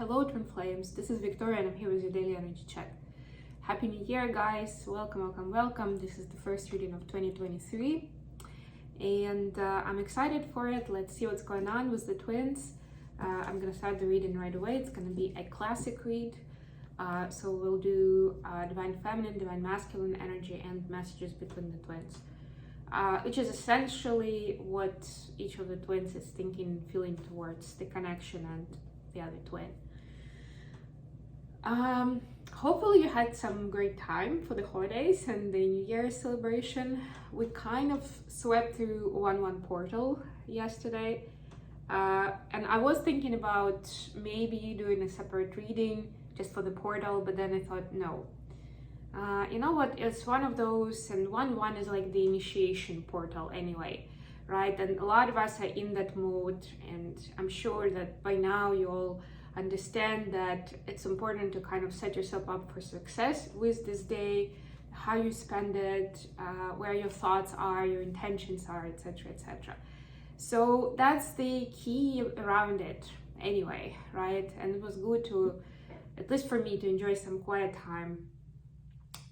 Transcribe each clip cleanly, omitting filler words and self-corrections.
Hello Twin Flames, this is Victoria and I'm here with your daily energy check. Happy New Year guys, welcome. This is the first reading of 2023 and I'm excited for it. Let's see what's going on with the twins. I'm gonna start the reading right away. It's gonna be a classic read. So we'll do divine feminine, divine masculine energy and messages between the twins. Which is essentially what each of the twins is thinking, feeling towards the connection and the other twin. Hopefully you had some great time for the holidays and the New Year's celebration. We kind of swept through 1/1 portal yesterday, and I was thinking about maybe doing a separate reading just for the portal, but then I thought no. You know what, it's one of those, and 1/1 is like the initiation portal anyway, right? And a lot of us are in that mode, and I'm sure that by now you all understand that it's important to kind of set yourself up for success with this day, how you spend it, where your thoughts are, your intentions are, etc., etc. So that's the key around it anyway, right? And it was good to, at least for me, to enjoy some quiet time,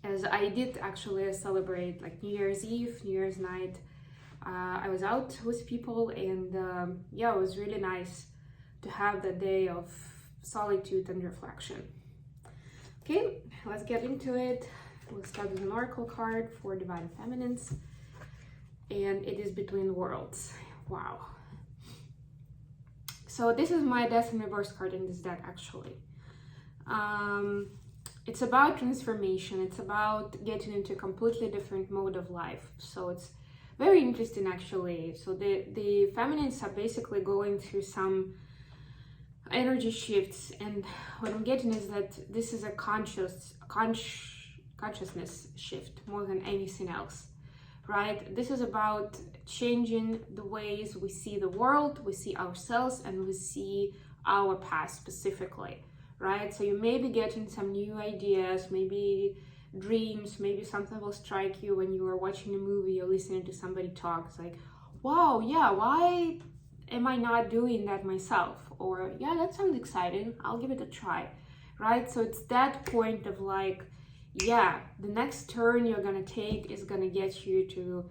as I did actually celebrate like New Year's Eve, New Year's night. I was out with people, and yeah, it was really nice to have that day of solitude and reflection. Okay, let's get into it. We'll start with an oracle card for divine feminines, and it is between worlds. Wow. So this is my death in reverse card in this deck actually. It's about transformation. It's about getting into a completely different mode of life. So it's very interesting actually. So the feminines are basically going through some energy shifts, and what I'm getting is that this is a consciousness shift more than anything else, right? This is about changing the ways we see the world, we see ourselves, and we see our past specifically, right? So you may be getting some new ideas, maybe dreams, maybe something will strike you when you are watching a movie or listening to somebody talk. It's like, wow, yeah, why am I not doing that myself? Or yeah, that sounds exciting, I'll give it a try, right? So it's that point of like, yeah, the next turn you're gonna take is gonna get you to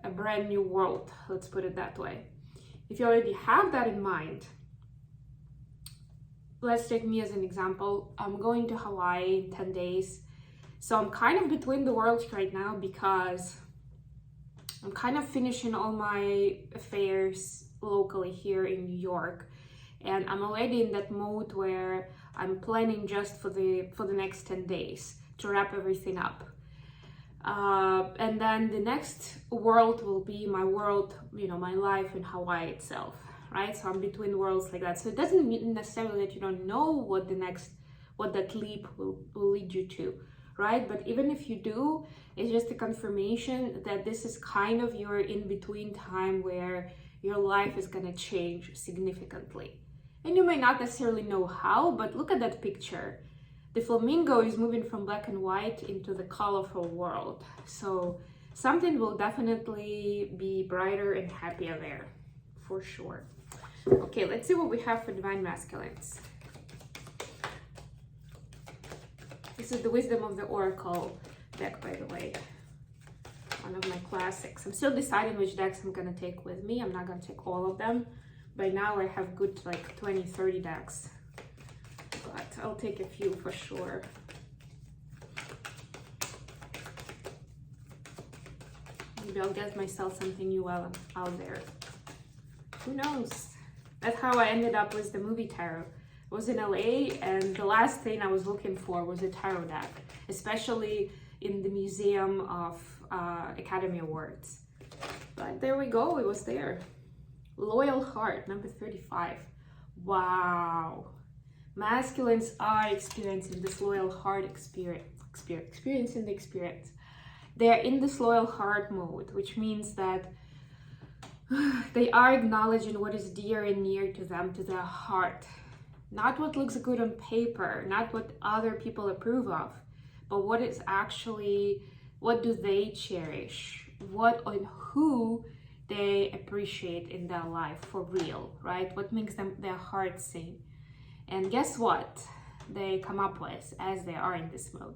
a brand new world, let's put it that way. If you already have that in mind, let's take me as an example. I'm going to Hawaii in 10 days. So I'm kind of between the worlds right now because I'm kind of finishing all my affairs locally here in New York. And I'm already in that mode where I'm planning just for the next 10 days to wrap everything up. And then the next world will be my world, you know, my life in Hawaii itself. Right? So I'm between worlds like that. So it doesn't mean necessarily that you don't know what that leap will lead you to, right? But even if you do, it's just a confirmation that this is kind of your in-between time where your life is gonna change significantly. And you may not necessarily know how, but look at that picture. The flamingo is moving from black and white into the colorful world. So something will definitely be brighter and happier there, for sure. Okay, let's see what we have for divine masculines. This is the Wisdom of the Oracle deck, by the way. One of my classics. I'm still deciding which decks I'm gonna take with me. I'm not gonna take all of them. By now I have good like 20, 30 decks. But I'll take a few for sure. Maybe I'll get myself something new while I'm out there. Who knows? That's how I ended up with the movie tarot. I was in LA, and the last thing I was looking for was a tarot deck, especially in the Museum of Academy Awards. But there we go, it was there. Loyal Heart, number 35. Wow. Masculines are experiencing this loyal heart experiencing the experience. They're in this loyal heart mode, which means that they are acknowledging what is dear and near to them, to their heart. Not what looks good on paper, not what other people approve of, but what is actually, what do they cherish? What and who they appreciate in their life for real, right? What makes them their heart sing. And guess what they come up with as they are in this mode?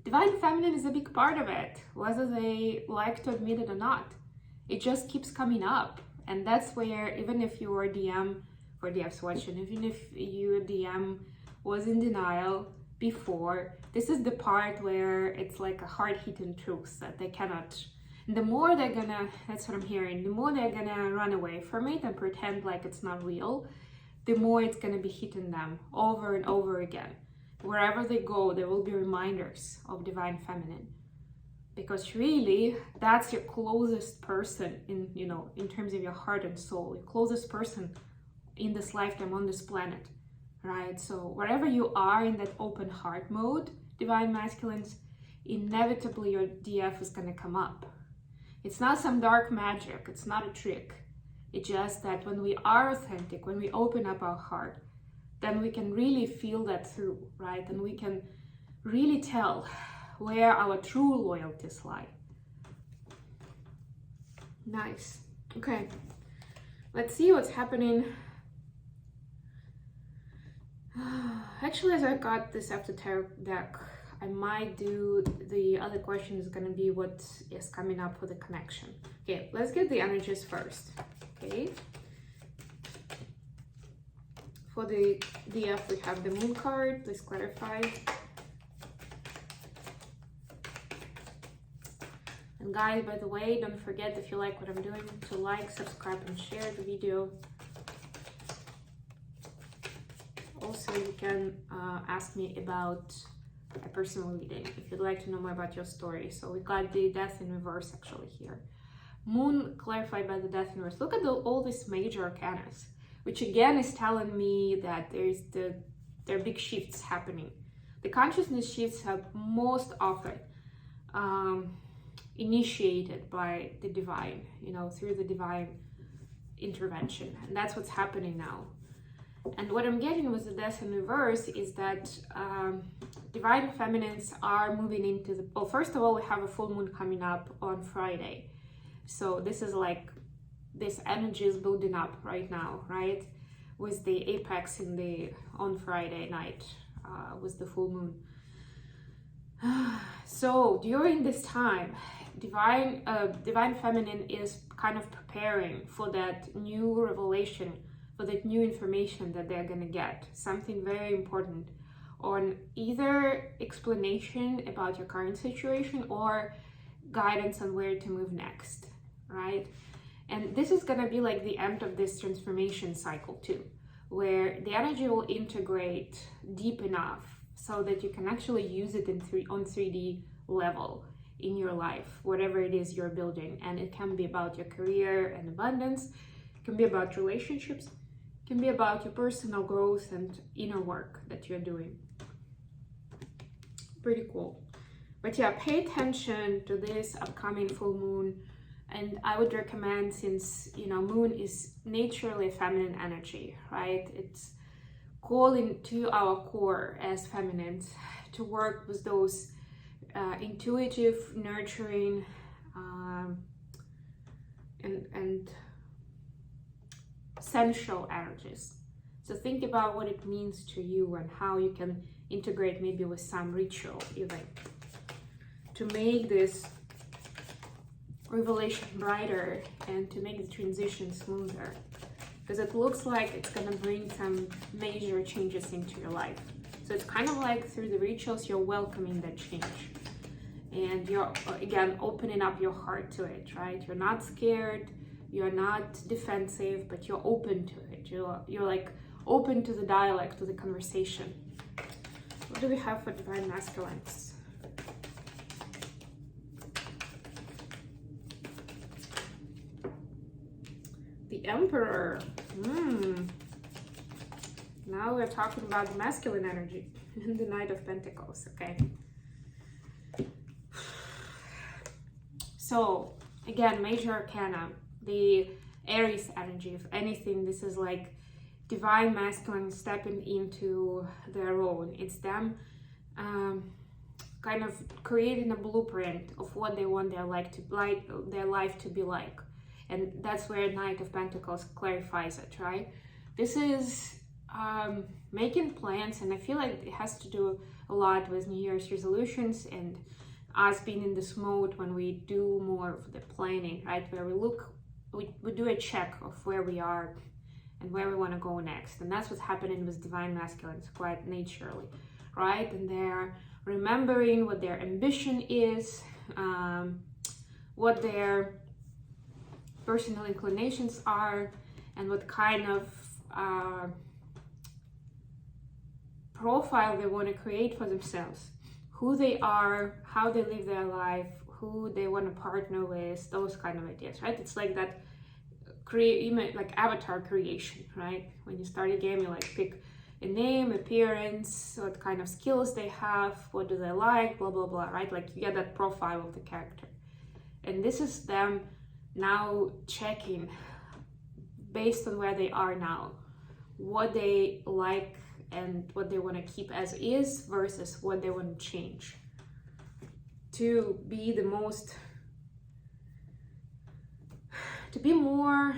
Divine Feminine is a big part of it, whether they like to admit it or not. It just keeps coming up. And that's where, even if your DM, for DF's watching, even if your DM was in denial before, this is the part where it's like a hard-hitting truth that they cannot. And the more they're gonna, that's what I'm hearing, the more they're gonna run away from it and pretend like it's not real, the more it's gonna be hitting them over and over again. Wherever they go, there will be reminders of Divine Feminine, because really that's your closest person in, you know, in terms of your heart and soul, your closest person in this lifetime on this planet, right? So wherever you are in that open heart mode, Divine Masculines, inevitably your DF is gonna come up. It's not some dark magic, it's not a trick. It's just that when we are authentic, when we open up our heart, then we can really feel that through, right? And we can really tell where our true loyalties lie. Nice. Okay, let's see what's happening. Actually, as I got this after tarot deck, I might do the other question is gonna be what is coming up for the connection. Okay, let's get the energies first. Okay. For the DF, we have the Moon card. Please clarify. And guys, by the way, don't forget, if you like what I'm doing, to like, subscribe, and share the video. Also, you can ask me about a personal reading if you'd like to know more about your story. So we got the Death in reverse actually here. Moon clarified by the Death in reverse. Look at all these major arcanas, which again is telling me that there are big shifts happening. The consciousness shifts have most often initiated by the divine, you know, through the divine intervention. And that's what's happening now. And what I'm getting with the Death in reverse is that Divine Feminines are moving into the, well, first of all, we have a full moon coming up on Friday. So this is like, this energy is building up right now, right? With the apex on Friday night, with the full moon. So during this time, Divine Feminine is kind of preparing for that new revelation, for that new information that they're gonna get, something very important, on either explanation about your current situation or guidance on where to move next, right? And this is gonna be like the end of this transformation cycle too, where the energy will integrate deep enough so that you can actually use it on 3D level in your life, whatever it is you're building. And it can be about your career and abundance, it can be about relationships, it can be about your personal growth and inner work that you're doing. Pretty cool. But yeah, pay attention to this upcoming full moon. And I would recommend, since, you know, moon is naturally a feminine energy, right? It's calling to our core as feminines to work with those intuitive, nurturing, and sensual energies. So think about what it means to you and how you can integrate maybe with some ritual even to make this revelation brighter and to make the transition smoother, because it looks like it's gonna bring some major changes into your life. So it's kind of like through the rituals you're welcoming that change, and you're again opening up your heart to it, right? You're not scared, you're not defensive, but you're open to it. You're like open to the dialogue, to the conversation. What do we have for Divine Masculines? The Emperor. Now we're talking about the masculine energy and the Knight of Pentacles. Okay. So again, major arcana, the Aries energy. If anything, this is like divine masculine stepping into their own. It's them kind of creating a blueprint of what they want their life to be like. And that's where Knight of Pentacles clarifies it, right? This is making plans, and I feel like it has to do a lot with New Year's resolutions and us being in this mode when we do more of the planning, right? Where we do a check of where we are and where we want to go next. And that's what's happening with divine masculines quite naturally, right? And they're remembering what their ambition is, what their personal inclinations are, and what kind of profile they want to create for themselves, who they are, how they live their life, who they want to partner with, those kind of ideas, right? It's like that like avatar creation, right? When you start a game, you like pick a name, appearance, what kind of skills they have, what do they like, blah blah blah, right? Like you get that profile of the character, and this is them now checking based on where they are now, what they like and what they want to keep as is versus what they want to change to be the most, to be more,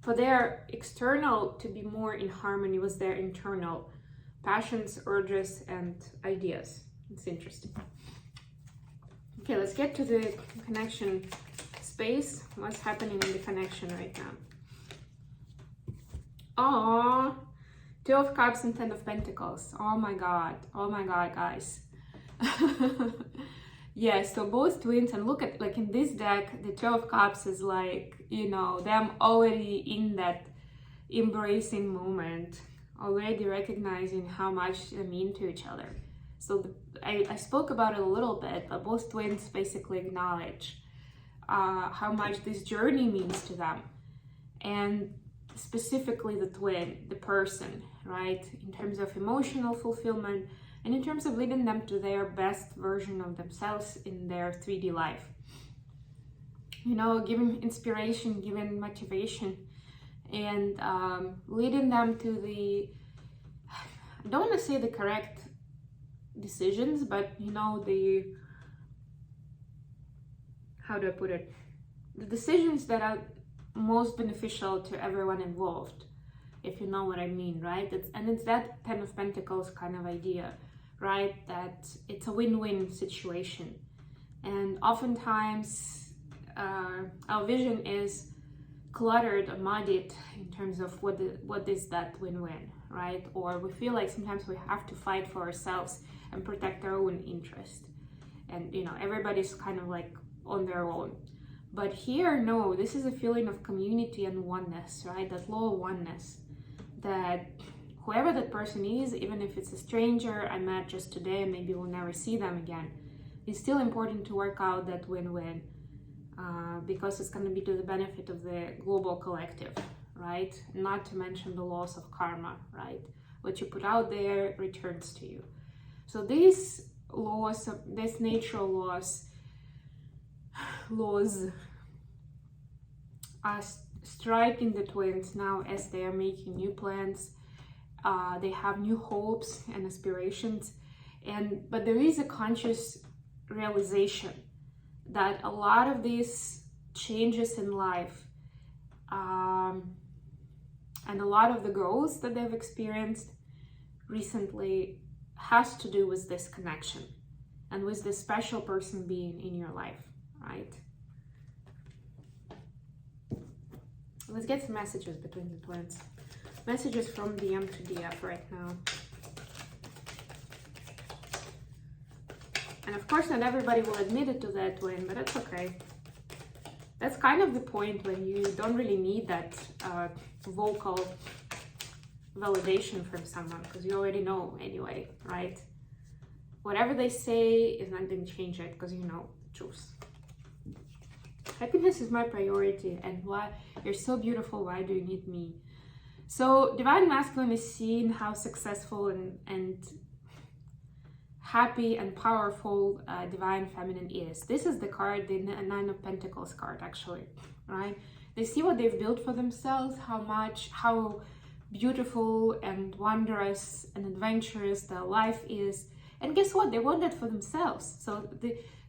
for their external to be more in harmony with their internal passions, urges, and ideas. It's interesting. Okay, let's get to the connection space. What's happening in the connection right now? Aww. Two of Cups and Ten of Pentacles. Oh my god, guys. Yeah, so both twins, and look at, like in this deck, the Two of Cups is like, you know, them already in that embracing moment, already recognizing how much they mean to each other. So I spoke about it a little bit, but both twins basically acknowledge how much this journey means to them. And specifically the twin, the person, right? In terms of emotional fulfillment and in terms of leading them to their best version of themselves in their 3D life. You know, giving inspiration, giving motivation, and leading them to the, I don't want to say the correct decisions, but you know, the, how do I put it? The decisions that are most beneficial to everyone involved, if you know what I mean, right? It's that Ten of Pentacles kind of idea, right? That it's a win-win situation. And oftentimes our vision is cluttered or muddied in terms of what is that win-win, right? Or we feel like sometimes we have to fight for ourselves and protect our own interest. And you know, everybody's kind of like on their own. But here, no, this is a feeling of community and oneness, right? That law of oneness, that whoever that person is, even if it's a stranger I met just today and maybe we'll never see them again, it's still important to work out that win-win because it's going to be to the benefit of the global collective, right? Not to mention the laws of karma, right? What you put out there returns to you. So these laws, these natural laws are striking the twins now as they are making new plans. They have new hopes and aspirations, but there is a conscious realization that a lot of these changes in life and a lot of the growth that they've experienced recently has to do with this connection and with this special person being in your life, right? Let's get some messages between the twins. Messages from DM to DF right now. And of course, not everybody will admit it to that twin, but that's okay. That's kind of the point when you don't really need that vocal validation from someone, because you already know anyway, right? Whatever they say is not going to change it, because you know the truth. Happiness is my priority, and why you're so beautiful, why do you need me? So divine masculine is seeing how successful and happy and powerful divine feminine is. This is the card, the Nine of Pentacles card, actually, right? They see what they've built for themselves, how beautiful and wondrous and adventurous their life is, and guess what? They want that for themselves. So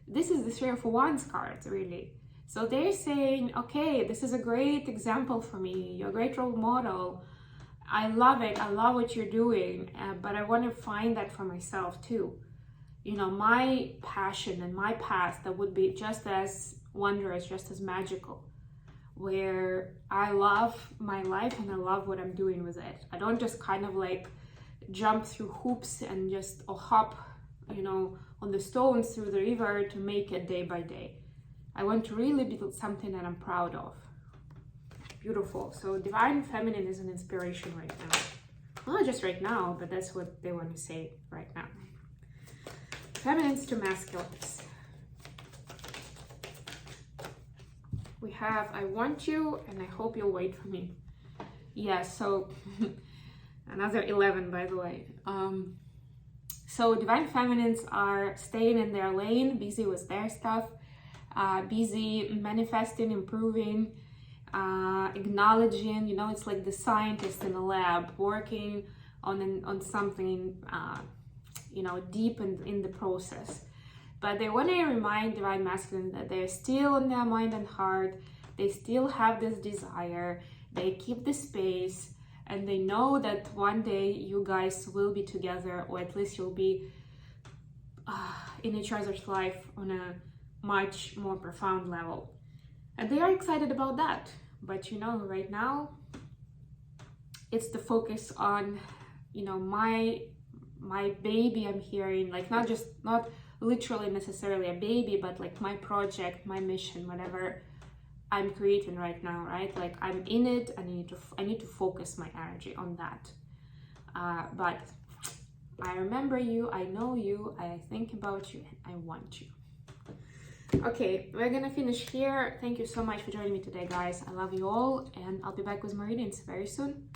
this is the Three of Wands card, really. So they're saying, okay, this is a great example for me. You're a great role model. I love it. I love what you're doing, but I want to find that for myself too. You know, my passion and my path that would be just as wondrous, just as magical, where I love my life and I love what I'm doing with it. I don't just kind of like jump through hoops and just hop, you know, on the stones through the river to make it day by day. I want to really build something that I'm proud of. Beautiful. So divine feminine is an inspiration right now. Well, not just right now, but that's what they want to say right now. Feminines to masculines. We have I want you and I hope you'll wait for me. Yes, so another 11, by the way. So divine feminines are staying in their lane, busy with their stuff, busy manifesting, improving, acknowledging, you know, it's like the scientist in a lab working on something, you know, deep in the process. But they want to remind divine masculine that they're still in their mind and heart. They still have this desire. They keep the space, and they know that one day you guys will be together, or at least you'll be in each other's life on a much more profound level. And they are excited about that. But you know, right now, it's the focus on, you know, my baby. I'm hearing, like, not literally necessarily a baby, but like my project, my mission, whatever I'm creating right now, right? Like I'm in it, and I need to focus my energy on that. But I remember you, I know you, I think about you, and I want you. Okay, we're gonna finish here. Thank you so much for joining me today, guys. I love you all, and I'll be back with more readings very soon.